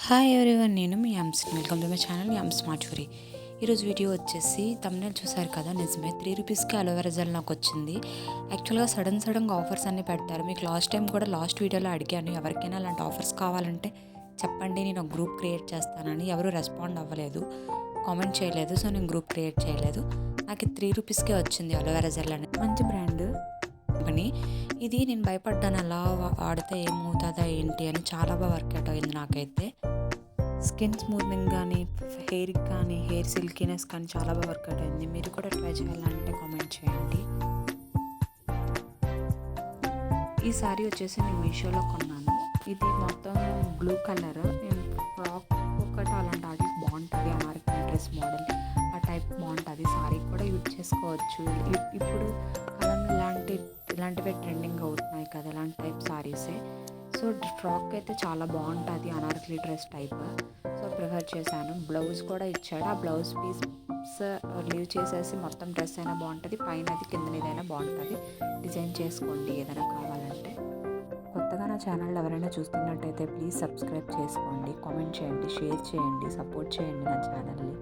Hi everyone, నేను మీ యామ్స్. Welcome to my channel yam smart free. ఈరోజు వీడియో వచ్చేసి తమ్మునేల్ చూసారు కదా, నిజమే 3 రూపీస్కి అలోవెరా జెల్ నాకు వచ్చింది. యాక్చువల్గా సడన్గా ఆఫర్స్ అన్నీ పెడతారు. మీకు లాస్ట్ టైం కూడా లాస్ట్ వీడియోలో అడిగాను, ఎవరికైనా అలాంటి ఆఫర్స్ కావాలంటే చెప్పండి, నేను ఒక గ్రూప్ క్రియేట్ చేస్తానని. ఎవరు రెస్పాండ్ అవ్వలేదు, కామెంట్ చేయలేదు. సో నేను గ్రూప్ క్రియేట్ చేయలేదు. నాకు 3 రూపీస్కే వచ్చింది అలోవెరా జెల్ అనేది. మంచి బ్రాండ్ కంపెనీ ఇది. నేను భయపడ్డాను అలా వాడితే ఏమవుతుందా ఏంటి అని. చాలా బాగా వర్కౌట్ అయింది నాకైతే. స్కిన్ స్మూత్నింగ్ కానీ, హెయిర్కి కానీ, హెయిర్ సిల్కీనెస్ కానీ చాలా బాగా వర్కౌట్ అయింది. మీరు కూడా ట్రై చేయాలంటే కామెంట్ చేయండి. ఈ సారీ వచ్చేసి నేను మీషోలో కొన్నాను. ఇది మొత్తం బ్లూ కలర్. నేను ఫ్రాక్ ఒకటి అలాంటి వాటికి బాగుంటుంది, అనార్కలి డ్రెస్ మోడల్ ఆ టైప్ బాగుంటుంది. సారీ కూడా యూజ్ చేసుకోవచ్చు. ఇప్పుడు కాలంలో ఇలాంటివే ట్రెండింగ్ అవుతున్నాయి కదా, ఇలాంటి టైప్ సారీసే. సో ఫ్రాక్ అయితే చాలా బాగుంటుంది, Anarkali dress type. So prefer చేశాను. బ్లౌజ్ కూడా ఇచ్చాడు. ఆ బ్లౌజ్ పీస్ లీవ్ చేసేసి మొత్తం డ్రెస్ అయినా బాగుంటుంది, పైన అది కింద ఏదైనా బాగుంటుంది. డిజైన్ చేసుకోండి ఏదైనా కావాలంటే. కొత్తగా నా ఛానల్ ఎవరైనా చూస్తున్నట్టయితే ప్లీజ్ సబ్స్క్రైబ్ చేసుకోండి, కామెంట్ చేయండి, షేర్ చేయండి, సపోర్ట్ చేయండి నా ఛానల్ని.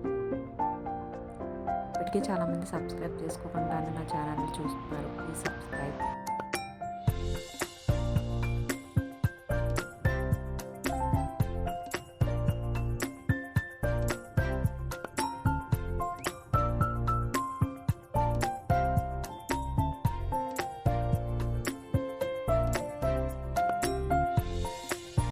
ఇప్పటికీ చాలామంది సబ్స్క్రైబ్ చేసుకోకుండా నా ఛానల్ని చూస్తున్నారు. Please subscribe.